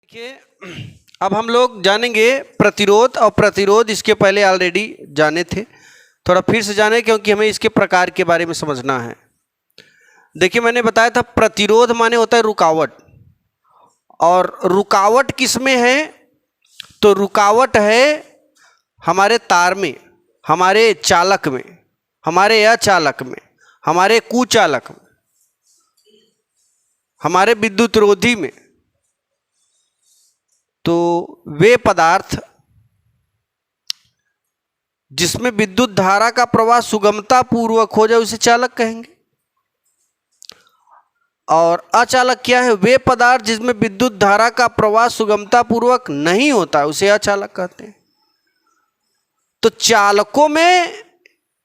देखिए, अब हम लोग जानेंगे प्रतिरोध और प्रतिरोध इसके पहले ऑलरेडी जाने थे, थोड़ा फिर से जाने क्योंकि हमें इसके प्रकार के बारे में समझना है। देखिए, मैंने बताया था प्रतिरोध माने होता है रुकावट, और रुकावट किस में है? तो रुकावट है हमारे तार में, हमारे चालक में, हमारे अचालक में, हमारे कुचालक में, हमारे विद्युत रोधी में। तो वे पदार्थ जिसमें विद्युत धारा का प्रवाह सुगमता पूर्वक हो जाए उसे चालक कहेंगे। और अचालक क्या है? वे पदार्थ जिसमें विद्युत धारा का प्रवाह सुगमता पूर्वक नहीं होता उसे अचालक कहते हैं। तो चालकों में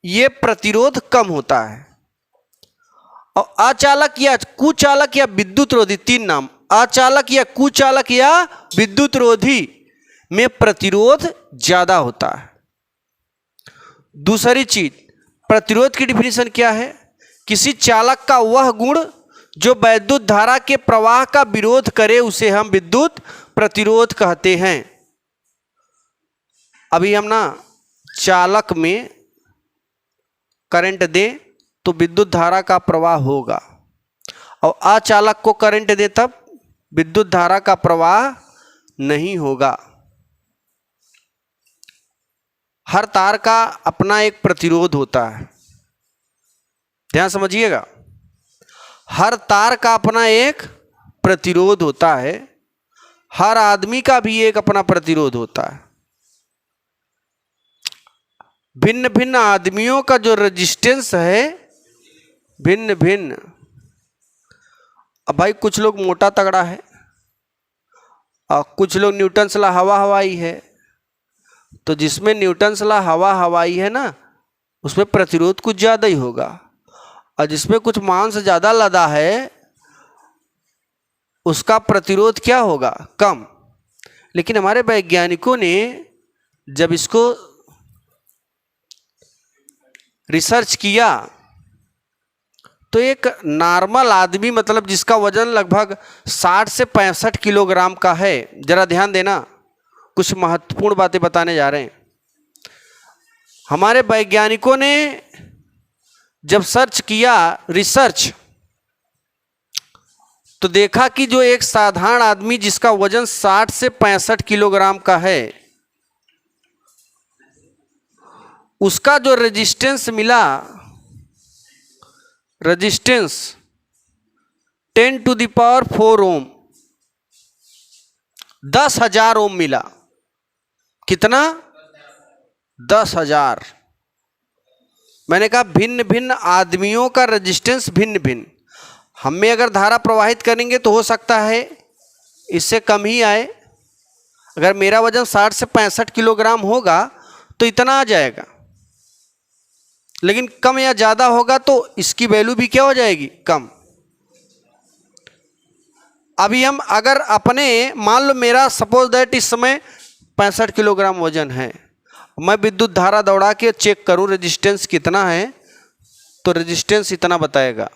ये प्रतिरोध कम होता है, और अचालक या कुचालक या विद्युत रोधी, तीन नाम, अचालक या कुचालक या विद्युत रोधी में प्रतिरोध ज्यादा होता है। दूसरी चीज, प्रतिरोध की डिफिनीशन क्या है? किसी चालक का वह गुण जो वैद्युत धारा के प्रवाह का विरोध करे उसे हम विद्युत प्रतिरोध कहते हैं। अभी हम ना चालक में करंट दें तो विद्युत धारा का प्रवाह होगा, और अचालक को करंट दे तब विद्युत धारा का प्रवाह नहीं होगा। हर तार का अपना एक प्रतिरोध होता है, ध्यान समझिएगा। हर तार का अपना एक प्रतिरोध होता है, हर आदमी का भी एक अपना प्रतिरोध होता है। भिन्न भिन्न आदमियों का जो रेजिस्टेंस है भिन्न भिन्न। अब भाई कुछ लोग मोटा तगड़ा है और कुछ लोग न्यूटन्स ला हवा हवाई है, तो जिसमें न्यूटन्स ला हवा हवाई है ना उसमें प्रतिरोध कुछ ज़्यादा ही होगा, और जिसमें कुछ मांस ज़्यादा लदा है उसका प्रतिरोध क्या होगा? कम। लेकिन हमारे वैज्ञानिकों ने जब इसको रिसर्च किया तो एक नॉर्मल आदमी, मतलब जिसका वजन लगभग 60 से 65 किलोग्राम का है, जरा ध्यान देना, कुछ महत्वपूर्ण बातें बताने जा रहे हैं। हमारे वैज्ञानिकों ने जब सर्च किया, रिसर्च, तो देखा कि जो एक साधारण आदमी जिसका वजन 60 से 65 किलोग्राम का है उसका जो रेजिस्टेंस मिला, रेजिस्टेंस 10⁴ ओम, 10,000 ओम मिला। कितना? 10,000। मैंने कहा भिन्न भिन्न आदमियों का रेजिस्टेंस भिन्न भिन्न। हम में अगर धारा प्रवाहित करेंगे तो हो सकता है इससे कम ही आए। अगर मेरा वजन 60 से 65 किलोग्राम होगा तो इतना आ जाएगा, लेकिन कम या ज़्यादा होगा तो इसकी वैल्यू भी क्या हो जाएगी? कम। अभी हम अगर अपने, मान लो मेरा सपोज दैट इस समय 65 किलोग्राम वजन है, मैं विद्युत धारा दौड़ा के चेक करूं रेजिस्टेंस कितना है, तो रेजिस्टेंस इतना बताएगा।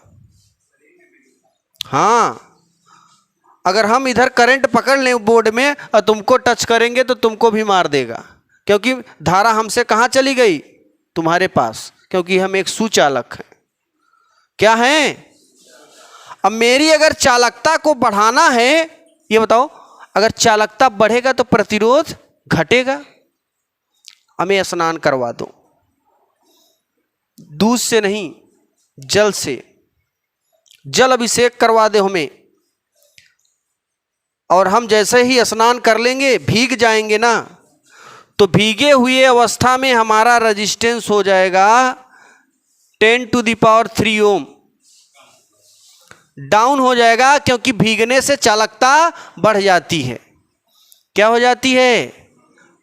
हाँ, अगर हम इधर करंट पकड़ लें बोर्ड में और तुमको टच करेंगे तो तुमको भी मार देगा, क्योंकि धारा हमसे कहाँ चली गई? तुम्हारे पास, क्योंकि हम एक सुचालक हैं। क्या हैं? अब मेरी अगर चालकता को बढ़ाना है, ये बताओ, अगर चालकता बढ़ेगा तो प्रतिरोध घटेगा। हमें स्नान करवा दो, दूध से नहीं जल से, जल अभिषेक करवा दे हमें, और हम जैसे ही स्नान कर लेंगे भीग जाएंगे ना, तो भीगे हुए अवस्था में हमारा रेजिस्टेंस हो जाएगा 10⁻³ ओम। डाउन हो जाएगा, क्योंकि भीगने से चालकता बढ़ जाती है। क्या हो जाती है?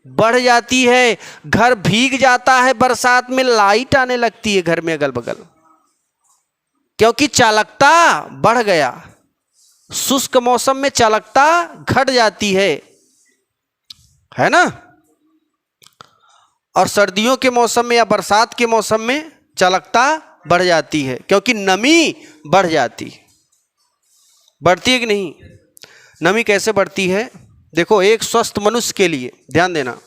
बढ़ जाती है। घर भीग जाता है, बरसात में लाइट आने लगती है घर में अगल बगल, क्योंकि चालकता बढ़ गया। शुष्क मौसम में चालकता घट जाती है ना? और सर्दियों के मौसम में या बरसात के मौसम में चालकता बढ़ जाती है, क्योंकि नमी बढ़ जाती है। बढ़ती है कि नहीं? नमी कैसे बढ़ती है? देखो एक स्वस्थ मनुष्य के लिए ध्यान देना,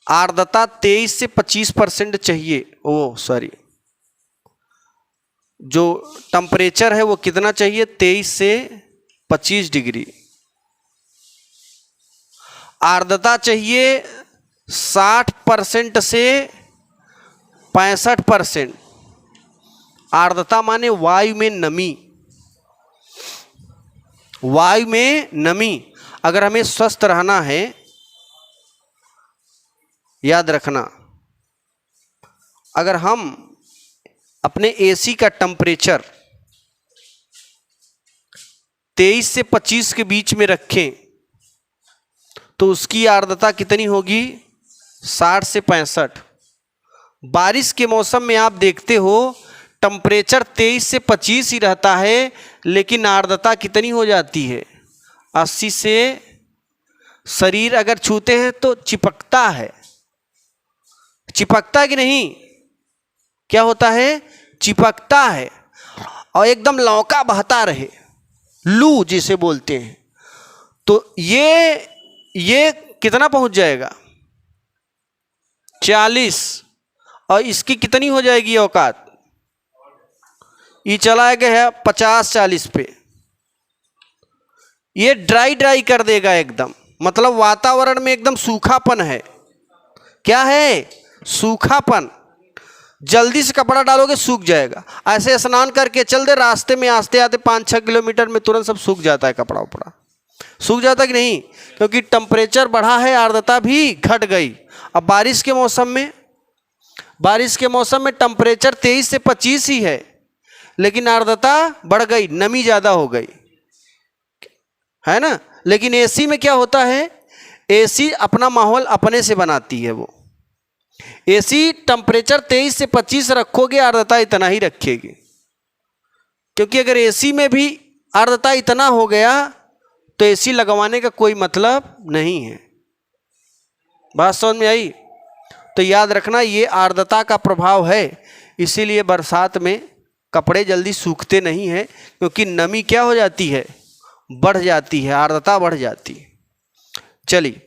आर्द्रता 23 से 25% चाहिए। ओ सॉरी, जो टेम्परेचर है वो कितना चाहिए? 23 से 25 डिग्री। आर्द्रता चाहिए 60% से 65%। आर्द्रता माने वायु में नमी, वायु में नमी। अगर हमें स्वस्थ रहना है, याद रखना, अगर हम अपने एसी का टेम्परेचर 23 से 25 के बीच में रखें तो उसकी आर्द्रता कितनी होगी? 60 से 65। बारिश के मौसम में आप देखते हो टेम्परेचर 23 से 25 ही रहता है, लेकिन आर्द्रता कितनी हो जाती है? 80 से। शरीर अगर छूते हैं तो चिपकता है, चिपकता कि नहीं? क्या होता है? चिपकता है। और एकदम लौका बहता रहे, लू जिसे बोलते हैं, तो ये कितना पहुंच जाएगा? 40। और इसकी कितनी हो जाएगी औकात? ये चला गया है 50-40 पे। ये ड्राई कर देगा एकदम, मतलब वातावरण में एकदम सूखापन है। क्या है? सूखापन। जल्दी से कपड़ा डालोगे सूख जाएगा। ऐसे स्नान करके चल दे, रास्ते में आते आते 5-6 किलोमीटर में तुरंत सब सूख जाता है, कपड़ा उपड़ा सूख जाता कि नहीं? क्योंकि टेम्परेचर बढ़ा है, आर्द्रता भी घट गई। अब बारिश के मौसम में टेम्परेचर 23 से 25 ही है, लेकिन आर्द्रता बढ़ गई, नमी ज़्यादा हो गई, है ना। लेकिन एसी में क्या होता है? एसी अपना माहौल अपने से बनाती है। वो एसी टेम्परेचर 23 से 25 रखोगे, आर्द्रता इतना ही रखेगी। क्योंकि अगर एसी में भी आर्द्रता इतना हो गया तो एसी लगवाने का कोई मतलब नहीं है। बात समझ में आई? तो याद रखना, ये आर्द्रता का प्रभाव है, इसीलिए बरसात में कपड़े जल्दी सूखते नहीं हैं, क्योंकि नमी क्या हो जाती है? बढ़ जाती है, आर्द्रता बढ़ जाती है। चलिए,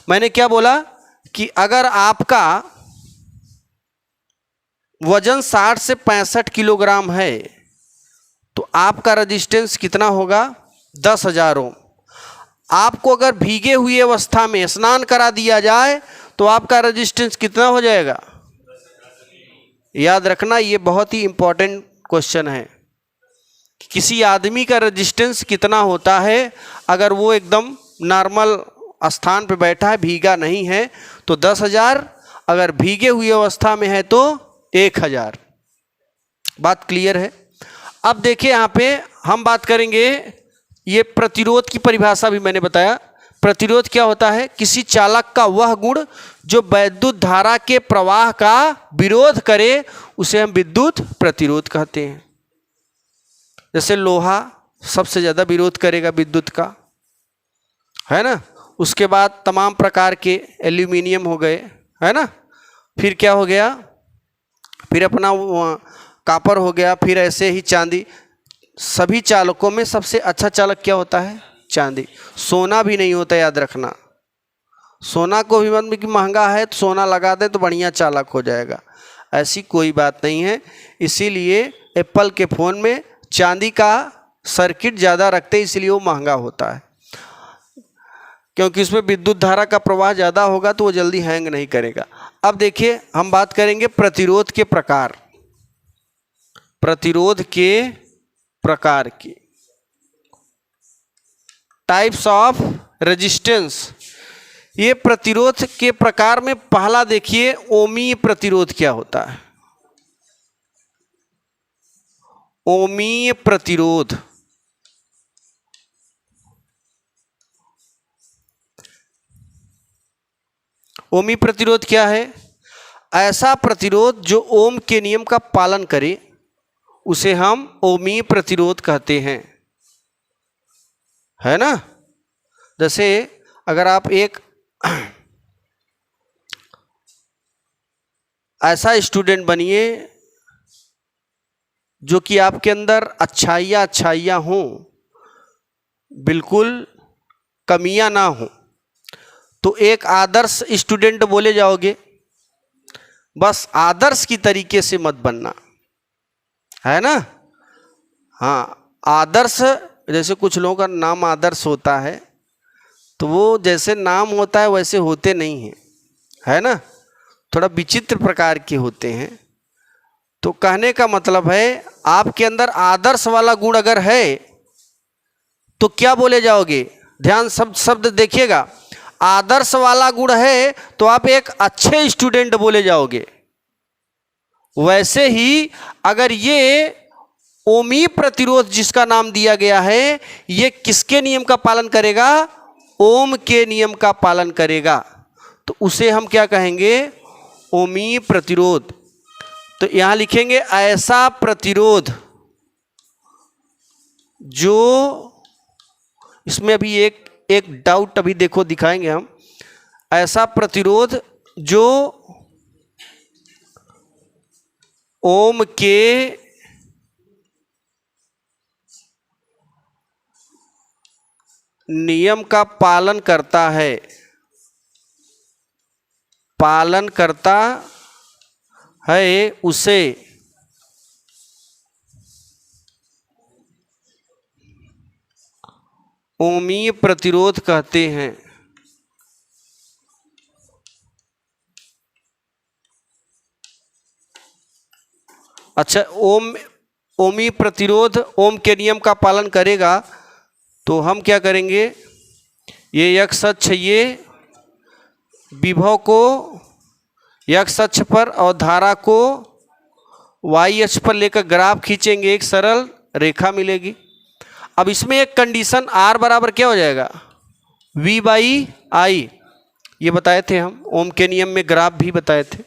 मैंने क्या बोला कि अगर आपका वजन 60 से 65 किलोग्राम है तो आपका रेजिस्टेंस कितना होगा? 10,000 ओम। आपको अगर भीगे हुई अवस्था में स्नान करा दिया जाए तो आपका रेजिस्टेंस कितना हो जाएगा? याद रखना, ये बहुत ही इंपॉर्टेंट क्वेश्चन है। किसी आदमी का रेजिस्टेंस कितना होता है? अगर वो एकदम नॉर्मल स्थान पे बैठा है, भीगा नहीं है, तो 10,000। अगर भीगे हुई अवस्था में है तो 1,000। बात क्लियर है? अब देखिए, यहाँ पे हम बात करेंगे, ये प्रतिरोध की परिभाषा भी मैंने बताया। प्रतिरोध क्या होता है? किसी चालक का वह गुण जो वैद्युत धारा के प्रवाह का विरोध करे, उसे हम विद्युत प्रतिरोध कहते हैं। जैसे लोहा सबसे ज़्यादा विरोध करेगा विद्युत का, है ना। उसके बाद तमाम प्रकार के एल्यूमिनियम हो गए, है ना। फिर क्या हो गया? फिर अपना कापर हो गया, फिर ऐसे ही चांदी। सभी चालकों में सबसे अच्छा चालक क्या होता है? चांदी। सोना भी नहीं होता, याद रखना। सोना को भी मतलब कि महंगा है तो सोना लगा दे तो बढ़िया चालक हो जाएगा, ऐसी कोई बात नहीं है। इसीलिए एप्पल के फ़ोन में चांदी का सर्किट ज़्यादा रखते हैं, इसलिए वो महंगा होता है, क्योंकि उसमें विद्युत धारा का प्रवाह ज़्यादा होगा तो वो जल्दी हैंग नहीं करेगा। अब देखिए, हम बात करेंगे प्रतिरोध के प्रकार। प्रतिरोध के प्रकार की टाइप्स ऑफ रेजिस्टेंस। ये प्रतिरोध के प्रकार में पहला देखिए, ओमीय प्रतिरोध क्या होता है? ओमीय प्रतिरोध। ओमी प्रतिरोध क्या है? ऐसा प्रतिरोध जो ओम के नियम का पालन करे, उसे हम ओमीय प्रतिरोध कहते हैं, है ना। जैसे अगर आप एक ऐसा स्टूडेंट बनिए जो कि आपके अंदर अच्छाइयाँ हों, बिल्कुल कमियां ना हो, तो एक आदर्श स्टूडेंट बोले जाओगे। बस आदर्श की तरीके से मत बनना, है ना। हाँ, आदर्श, जैसे कुछ लोगों का नाम आदर्श होता है, तो वो जैसे नाम होता है वैसे होते नहीं हैं, है ना, थोड़ा विचित्र प्रकार के होते हैं। तो कहने का मतलब है आपके अंदर आदर्श वाला गुण अगर है तो क्या बोले जाओगे, ध्यान शब्द शब्द देखिएगा, आदर्श वाला गुण है तो आप एक अच्छे स्टूडेंट बोले जाओगे। वैसे ही अगर ये ओमी प्रतिरोध जिसका नाम दिया गया है, ये किसके नियम का पालन करेगा, ओम के नियम का पालन करेगा, तो उसे हम क्या कहेंगे, ओमी प्रतिरोध। तो यहां लिखेंगे ऐसा प्रतिरोध जो, इसमें अभी एक डाउट अभी देखो दिखाएंगे हम, ऐसा प्रतिरोध जो ओम के नियम का पालन करता है, पालन करता है, उसे ओमीय प्रतिरोध कहते हैं। अच्छा, ओमी प्रतिरोध ओम के नियम का पालन करेगा, तो हम क्या करेंगे, ये एक्स अक्ष, ये विभव को एक्स अक्ष पर और धारा को वाई अक्ष पर लेकर ग्राफ खींचेंगे, एक सरल रेखा मिलेगी। अब इसमें एक कंडीशन आर बराबर क्या हो जाएगा, वी बाई आई, ये बताए थे हम, ओम के नियम में ग्राफ भी बताए थे।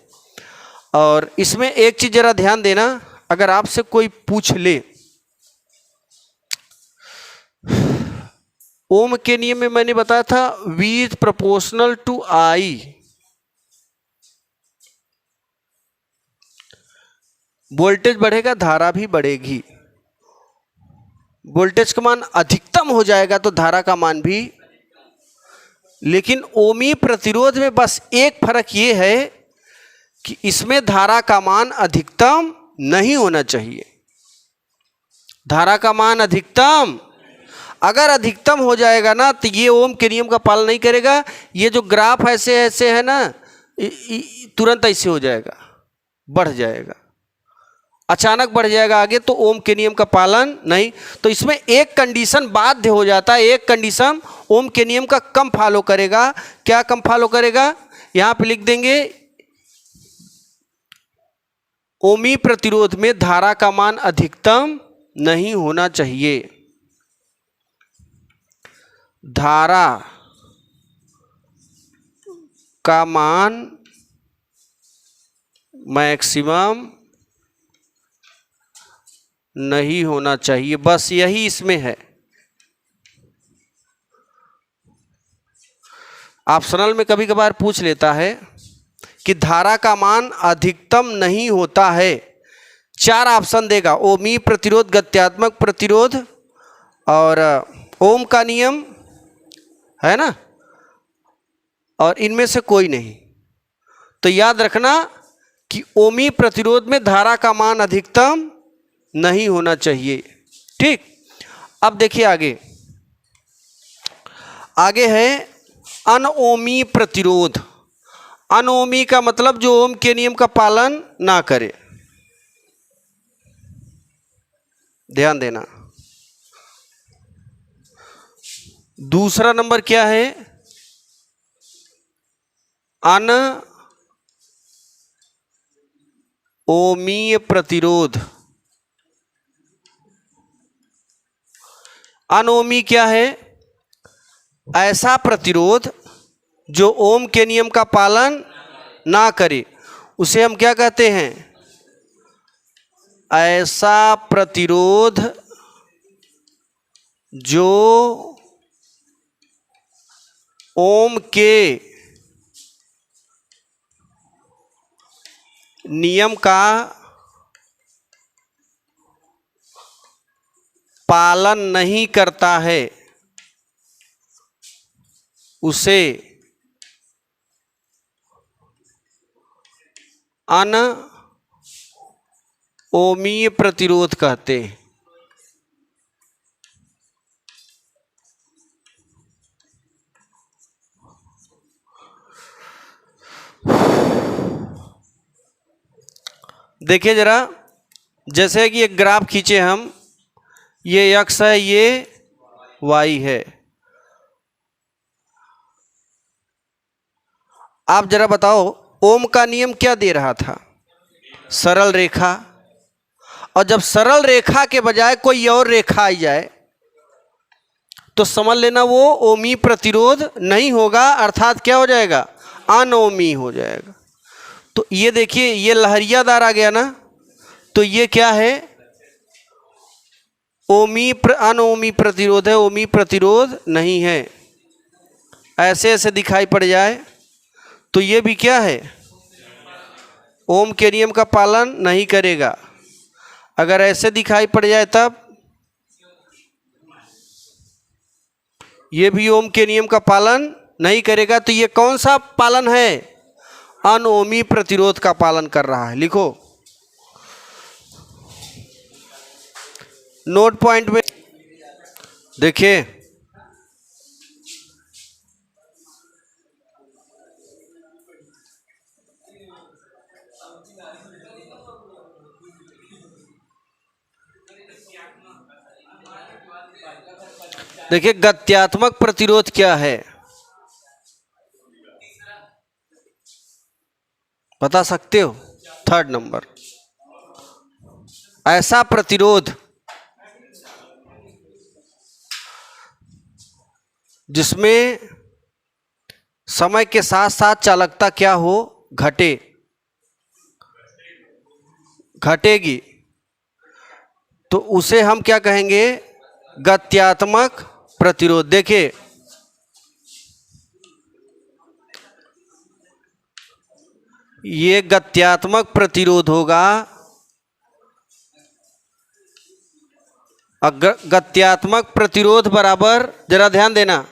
और इसमें एक चीज जरा ध्यान देना, अगर आपसे कोई पूछ ले, ओम के नियम में मैंने बताया था V is proportional to I, voltage बढ़ेगा धारा भी बढ़ेगी, वोल्टेज का मान अधिकतम हो जाएगा तो धारा का मान भी। लेकिन ओमी प्रतिरोध में बस एक फर्क ये है कि इसमें धारा का मान अधिकतम नहीं होना चाहिए, धारा का मान अधिकतम, अगर अधिकतम हो जाएगा ना तो ये ओम के नियम का पालन नहीं करेगा, ये जो ग्राफ ऐसे ऐसे है ना, तुरंत ऐसे हो जाएगा, बढ़ जाएगा, अचानक बढ़ जाएगा आगे, तो ओम के नियम का पालन नहीं। तो इसमें एक कंडीशन बाध्य हो जाता है, एक कंडीशन ओम के नियम का कम फॉलो करेगा। क्या कम फॉलो करेगा, यहां पे लिख देंगे, ओमी प्रतिरोध में धारा का मान अधिकतम नहीं होना चाहिए, धारा का मान मैक्सिमम नहीं होना चाहिए, बस यही इसमें है। ऑप्शनल में कभी कभार पूछ लेता है कि धारा का मान अधिकतम नहीं होता है, 4 ऑप्शन देगा, ओमी प्रतिरोध, गत्यात्मक प्रतिरोध और ओम का नियम, है ना, और इनमें से कोई नहीं। तो याद रखना कि ओमी प्रतिरोध में धारा का मान अधिकतम नहीं होना चाहिए, ठीक। अब देखिए आगे, आगे है अनओमी प्रतिरोध। अनओमी का मतलब जो ओम के नियम का पालन ना करे, ध्यान देना। दूसरा नंबर क्या है, अनओमीय प्रतिरोध। अनओमी क्या है, ऐसा प्रतिरोध जो ओम के नियम का पालन ना करे, उसे हम क्या कहते हैं, ऐसा प्रतिरोध जो ओम के नियम का पालन नहीं करता है उसे अनओमीय प्रतिरोध कहते हैं। देखिए जरा, जैसे कि एक ग्राफ खींचे हम, ये x है, ये y है। आप जरा बताओ, ओम का नियम क्या दे रहा था? सरल रेखा। और जब सरल रेखा के बजाय कोई और रेखा आई जाए तो समझ लेना वो ओमी प्रतिरोध नहीं होगा, अर्थात क्या हो जाएगा? अनओमी हो जाएगा। तो ये देखिए, ये लहरियादार आ गया ना, तो ये क्या है? अनओमी प्रतिरोध है, ओमी प्रतिरोध नहीं है। ऐसे ऐसे दिखाई पड़ जाए तो ये भी क्या है? ओम के नियम का पालन नहीं करेगा। अगर ऐसे दिखाई पड़ जाए तब ये भी ओम के नियम का पालन नहीं करेगा। तो ये कौन सा पालन है? अनओमी प्रतिरोध का पालन कर रहा है। लिखो नोट पॉइंट में। देखिए, देखिए गत्यात्मक प्रतिरोध क्या है, बता सकते हो? 3rd नंबर, ऐसा प्रतिरोध जिसमें समय के साथ साथ चालकता क्या हो? घटेगी। तो उसे हम क्या कहेंगे? गत्यात्मक प्रतिरोध। देखिए, ये गत्यात्मक प्रतिरोध होगा। गत्यात्मक प्रतिरोध बराबर, जरा ध्यान देना,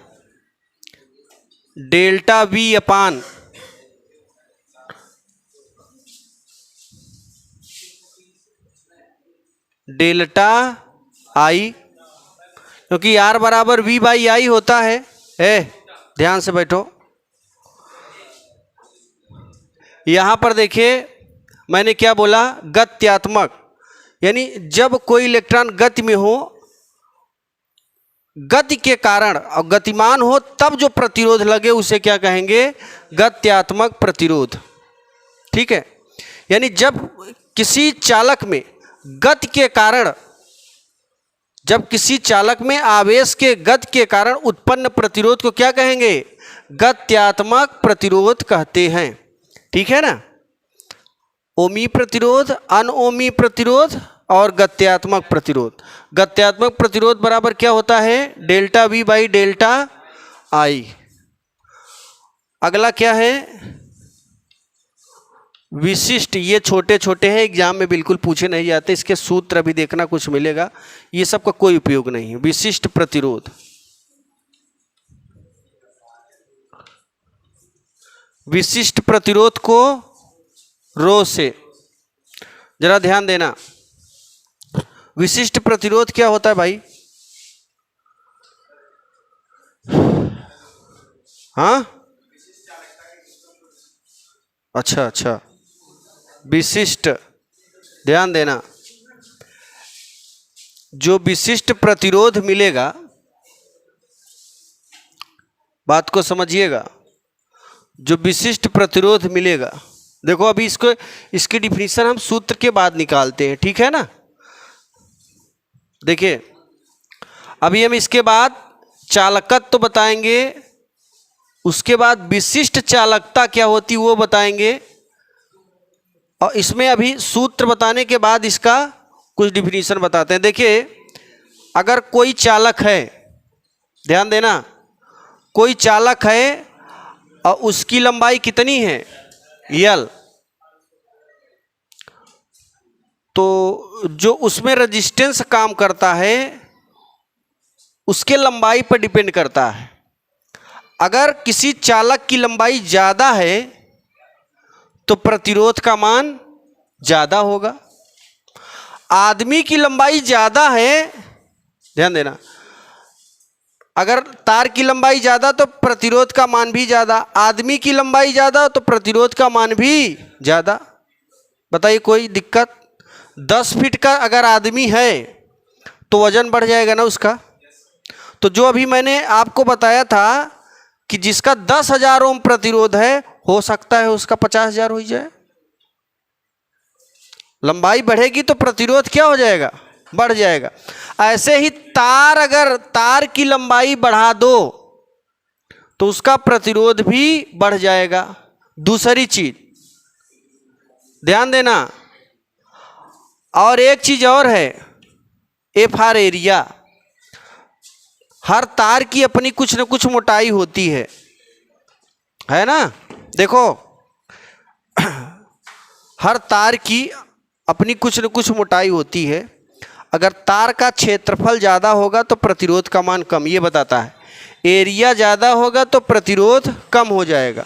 delta V upon delta I, क्योंकि R बराबर V बाई I होता है। ध्यान से बैठो। यहां पर देखिए, मैंने क्या बोला? गत्यात्मक, यानी जब कोई इलेक्ट्रॉन गति में हो, गति के कारण और गतिमान हो, तब जो प्रतिरोध लगे उसे क्या कहेंगे? गत्यात्मक प्रतिरोध। ठीक है, यानी जब किसी चालक में गति के कारण, जब किसी चालक में आवेश के गति के कारण उत्पन्न प्रतिरोध को क्या कहेंगे? गत्यात्मक प्रतिरोध कहते हैं। ठीक है ना? ओमी प्रतिरोध, अनओमी प्रतिरोध और गत्यात्मक प्रतिरोध। गत्यात्मक प्रतिरोध बराबर क्या होता है? Delta V by delta I। अगला क्या है? विशिष्ट। ये छोटे छोटे हैं, एग्जाम में बिल्कुल पूछे नहीं जाते, इसके सूत्र भी देखना, कुछ मिलेगा। ये सब का कोई उपयोग नहीं है। विशिष्ट प्रतिरोध, विशिष्ट प्रतिरोध को रो से, जरा ध्यान देना, विशिष्ट प्रतिरोध क्या होता है भाई? हाँ, अच्छा, विशिष्ट, ध्यान देना, जो विशिष्ट प्रतिरोध मिलेगा, बात को समझिएगा, जो विशिष्ट प्रतिरोध मिलेगा, देखो अभी इसकी डिफिनीशन हम सूत्र के बाद निकालते हैं। ठीक है ना? देखिए, अभी हम इसके बाद चालकत्व तो बताएंगे, उसके बाद विशिष्ट चालकता क्या होती वो बताएंगे, और इसमें अभी सूत्र बताने के बाद इसका कुछ डिफिनीशन बताते हैं। देखिए, अगर कोई चालक है, ध्यान देना, कोई चालक है और उसकी लंबाई कितनी है? L, तो जो उसमें रेजिस्टेंस काम करता है उसके लंबाई पर डिपेंड करता है। अगर किसी चालक की लंबाई ज़्यादा है तो प्रतिरोध का मान ज़्यादा होगा। आदमी की लंबाई ज़्यादा है, ध्यान देना, अगर तार की लंबाई ज़्यादा तो प्रतिरोध का मान भी ज़्यादा, आदमी की लंबाई ज़्यादा तो प्रतिरोध का मान भी ज़्यादा। बताइए कोई दिक्कत? 10 फीट का अगर आदमी है तो वजन बढ़ जाएगा ना उसका। तो जो अभी मैंने आपको बताया था कि जिसका 10,000 ओम प्रतिरोध है, हो सकता है उसका 50,000 हो जाए। लंबाई बढ़ेगी तो प्रतिरोध क्या हो जाएगा? बढ़ जाएगा। ऐसे ही तार, अगर तार की लंबाई बढ़ा दो तो उसका प्रतिरोध भी बढ़ जाएगा। दूसरी चीज ध्यान देना, और एक चीज और है, FR एरिया। हर तार की अपनी कुछ न कुछ मोटाई होती है ना। देखो हर तार की अपनी कुछ न कुछ मोटाई होती है। अगर तार का क्षेत्रफल ज़्यादा होगा तो प्रतिरोध का मान कम, ये बताता है। एरिया ज़्यादा होगा तो प्रतिरोध कम हो जाएगा,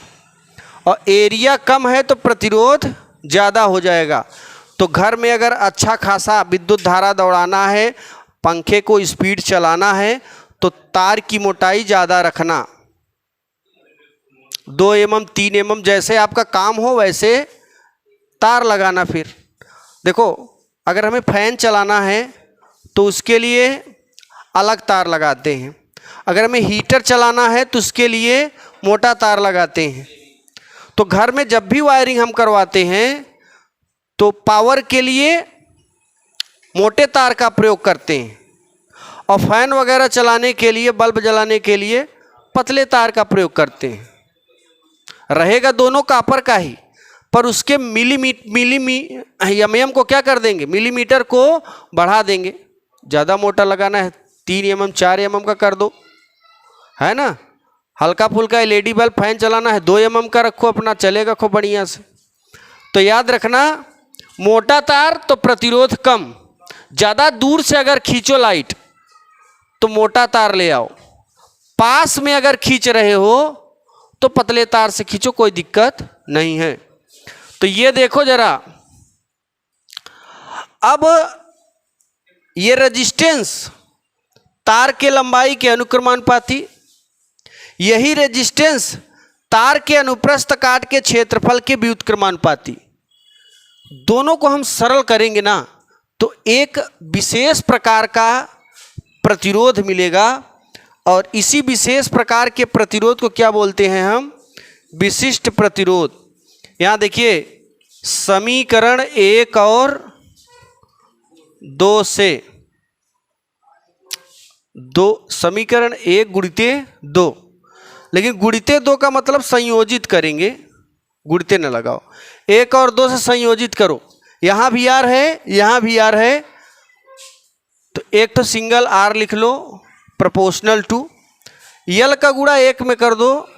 और एरिया कम है तो प्रतिरोध ज़्यादा हो जाएगा। तो घर में अगर अच्छा खासा विद्युत धारा दौड़ाना है, पंखे को स्पीड चलाना है, तो तार की मोटाई ज़्यादा रखना, 2 mm 3 mm, जैसे आपका काम हो वैसे तार लगाना। फिर देखो अगर हमें फैन चलाना है तो उसके लिए अलग तार लगाते हैं, अगर हमें हीटर चलाना है तो उसके लिए मोटा तार लगाते हैं। तो घर में जब भी वायरिंग हम करवाते हैं तो पावर के लिए मोटे तार का प्रयोग करते हैं, और फैन वगैरह चलाने के लिए, बल्ब जलाने के लिए पतले तार का प्रयोग करते हैं। रहेगा दोनों कापर का ही, पर उसके एमएम को क्या कर देंगे? मिलीमीटर को बढ़ा देंगे। ज़्यादा मोटा लगाना है 3 mm 4 mm का कर दो, है ना। हल्का फुल्का LED बल्ब फैन चलाना है 2 mm का रखो, अपना चलेगा खूब बढ़िया से। तो याद रखना, मोटा तार तो प्रतिरोध कम, ज़्यादा दूर से अगर खींचो लाइट तो मोटा तार ले आओ, पास में अगर खींच रहे हो तो पतले तार से खींचो, कोई दिक्कत नहीं है। तो ये देखो जरा, अब ये रेजिस्टेंस तार के लंबाई के अनुक्रमानुपाती, यही रेजिस्टेंस तार के अनुप्रस्थ काट के क्षेत्रफल के व्युत्क्रमानुपाती। दोनों को हम सरल करेंगे ना तो एक विशेष प्रकार का प्रतिरोध मिलेगा, और इसी विशेष प्रकार के प्रतिरोध को क्या बोलते हैं हम? विशिष्ट प्रतिरोध। यहाँ देखिए समीकरण 1 और 2 से, समीकरण 1 गुणिते 2, लेकिन गुणिते 2 का मतलब संयोजित करेंगे, गुणिते न लगाओ, 1 और 2 से संयोजित करो। यहाँ भी आर है, यहाँ भी आर है, तो एक तो सिंगल आर लिख लो प्रोपोर्शनल टू, यल का गुणा 1 में कर दो,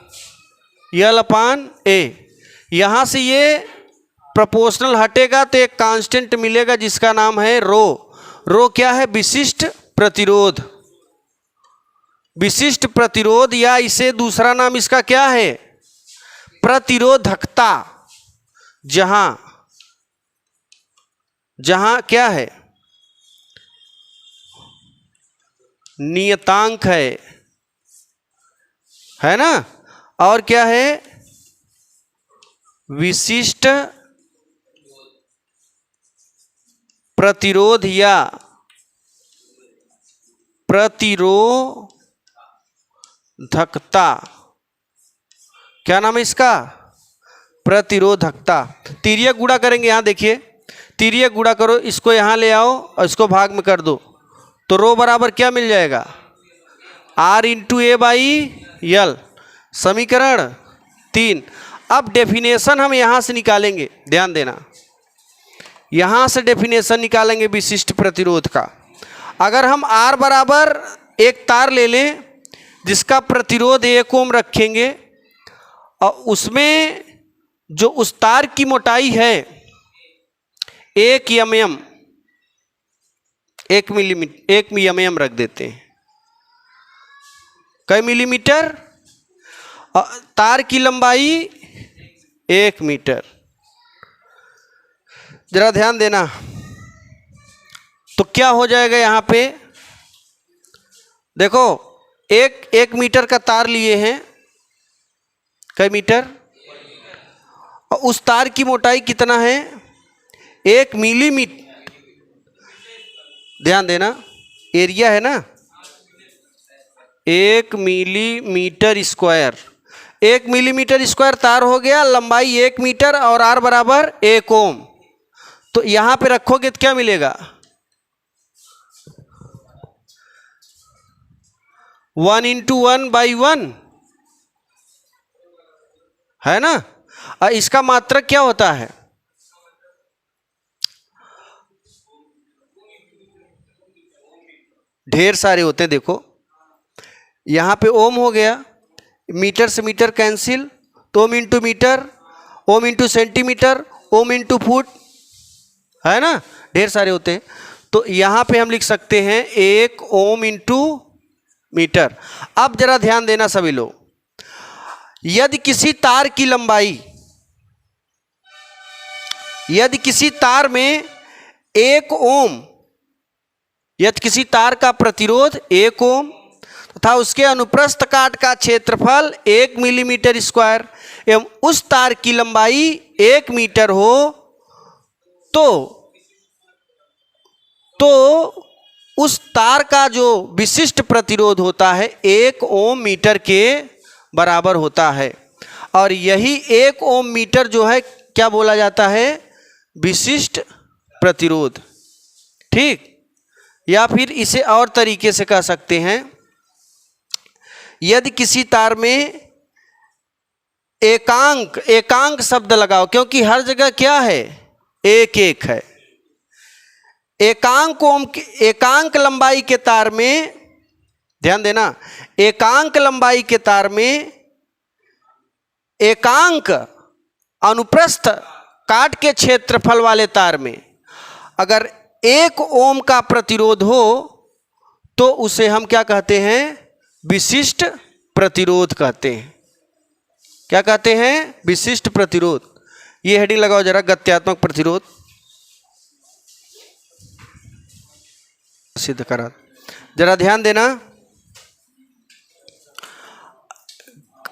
यल अपान ए। यहाँ से ये प्रोपोर्शनल हटेगा तो एक कांस्टेंट मिलेगा जिसका नाम है रो। रो क्या है? विशिष्ट प्रतिरोध। विशिष्ट प्रतिरोध, या इसे दूसरा नाम इसका क्या है? प्रतिरोधकता। जहां क्या है? नियतांक है ना। और क्या है? विशिष्ट प्रतिरोध या प्रतिरोधकता। क्या नाम है इसका? प्रतिरोधकता। तिर्यक गुणा करेंगे, यहां देखिए तिर्यक गुणा करो, इसको यहां ले आओ और इसको भाग में कर दो, तो रो बराबर क्या मिल जाएगा? R इंटू ए बाई यल। समीकरण 3। अब डेफिनेशन हम यहां से निकालेंगे, ध्यान देना, यहां से डेफिनेशन निकालेंगे विशिष्ट प्रतिरोध का। अगर हम R बराबर एक तार ले लें जिसका प्रतिरोध 1 ओम रखेंगे, और उसमें जो उस तार की मोटाई है 1 mm, 1 mm रख देते हैं, कई मिलीमीटर? तार की लंबाई 1 मीटर। जरा ध्यान देना, तो क्या हो जाएगा यहाँ पे? देखो, एक मीटर का तार लिए हैं, कई मीटर, और उस तार की मोटाई कितना है? 1 मिलीमीटर। ध्यान देना, एरिया है ना, 1 मिलीमीटर स्क्वायर। 1 मिलीमीटर स्क्वायर तार हो गया, लंबाई 1 मीटर और आर बराबर 1 ओम। तो यहां पे रखोगे तो क्या मिलेगा? 1 × 1/1 है ना। और इसका मात्रक क्या होता है? ढेर सारे होते हैं। देखो यहां पे ओम हो गया, मीटर से मीटर कैंसिल, तो ohm into metre, ohm into centimetre, ohm into foot, है ना, ढेर सारे होते हैं। तो यहां पे हम लिख सकते हैं 1 ओम इंटू मीटर। अब जरा ध्यान देना सभी लोग, यदि किसी तार की लंबाई, यदि किसी तार में 1 ओम, यदि किसी तार का प्रतिरोध 1 ओम तथा उसके अनुप्रस्थ काट का क्षेत्रफल 1 मिलीमीटर स्क्वायर एवं उस तार की लंबाई 1 मीटर हो, तो उस तार का जो विशिष्ट प्रतिरोध होता है 1 ओम मीटर के बराबर होता है। और यही 1 ओम मीटर जो है क्या बोला जाता है? विशिष्ट प्रतिरोध। ठीक, या फिर इसे और तरीके से कह सकते हैं, यदि किसी तार में एकांक शब्द लगाओ, क्योंकि हर जगह क्या है? 1 है। एकांक लंबाई के तार में, ध्यान देना, एकांक लंबाई के तार में एकांक अनुप्रस्थ काट के क्षेत्रफल वाले तार में अगर 1 ओम का प्रतिरोध हो तो उसे हम क्या कहते हैं? विशिष्ट प्रतिरोध कहते हैं। क्या कहते हैं? विशिष्ट प्रतिरोध। ये हेडिंग लगाओ जरा, गत्यात्मक प्रतिरोध सिद्ध करा। जरा ध्यान देना,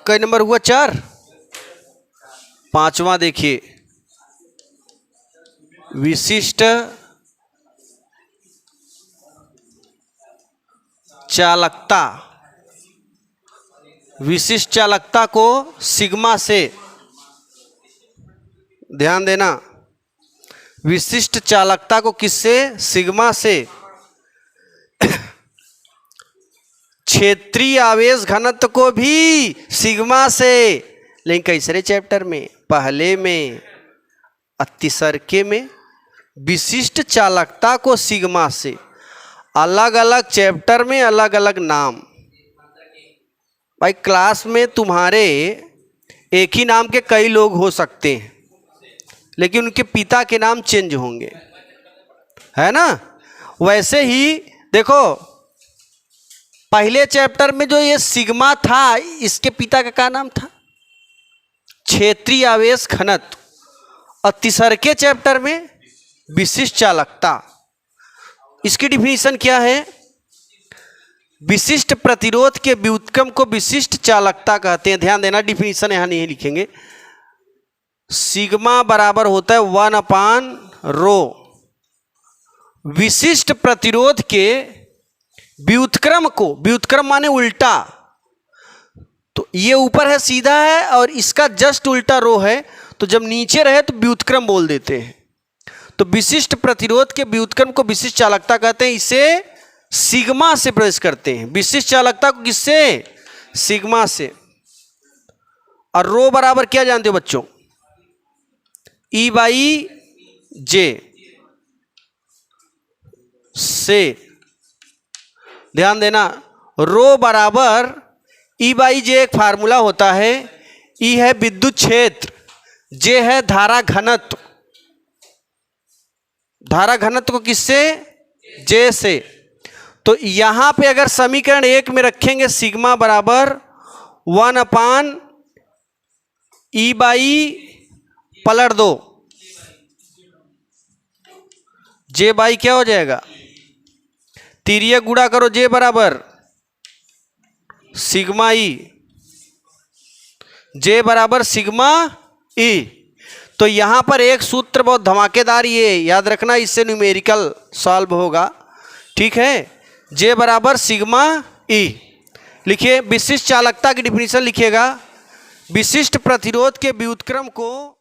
कई नंबर हुआ? 4। 5वां देखिए, विशिष्ट चालकता। विशिष्ट चालकता को सिग्मा से, ध्यान देना, विशिष्ट चालकता को किससे? सिग्मा से। क्षेत्रीय आवेश घनत्व को भी सिग्मा से, लेकिन कैसरे चैप्टर में? पहले में, अतिसरके में। विशिष्ट चालकता को सिग्मा से, अलग अलग चैप्टर में अलग अलग नाम। भाई क्लास में तुम्हारे एक ही नाम के कई लोग हो सकते हैं, लेकिन उनके पिता के नाम चेंज होंगे, है ना। वैसे ही देखो, पहले चैप्टर में जो ये सिग्मा था, इसके पिता का क्या नाम था? क्षेत्रीय आवेश घनत्व। और तीसरे चैप्टर में विशिष्ट चालकता। इसकी डिफिनीशन क्या है? विशिष्ट प्रतिरोध के व्युत्क्रम को विशिष्ट चालकता कहते हैं। ध्यान देना, डिफिनीशन यहां नहीं लिखेंगे। सिग्मा बराबर होता है 1/ρ। विशिष्ट प्रतिरोध के व्युत्क्रम को, व्युत्क्रम माने उल्टा, तो ये ऊपर है सीधा है और इसका जस्ट उल्टा रो है, तो जब नीचे रहे तो व्युत्क्रम बोल देते हैं। तो विशिष्ट प्रतिरोध के व्युत्क्रम को विशिष्ट चालकता कहते हैं। इसे सिग्मा से प्रवेश करते हैं। विशिष्ट चालकता को किससे? सिग्मा से। और रो बराबर क्या जानते हो बच्चों? E/J से। ध्यान देना, रो बराबर E/J एक फार्मूला होता है। E है विद्युत क्षेत्र, J है धारा घनत्व। धारा घनत्व को किससे? J से। तो यहां पे अगर समीकरण 1 में रखेंगे सिग्मा बराबर 1/E/, पलट दो, जे बाई क्या हो जाएगा, तिर्यक गुणा करो जे बराबर सिग्मा ई, जे बराबर सिग्मा ई। तो यहां पर एक सूत्र बहुत धमाकेदार, ये याद रखना, इससे न्यूमेरिकल सॉल्व होगा, ठीक है। जे बराबर सिग्मा ई लिखिए। विशिष्ट चालकता की डिफिनीशन लिखिएगा। विशिष्ट प्रतिरोध के व्युत्क्रम को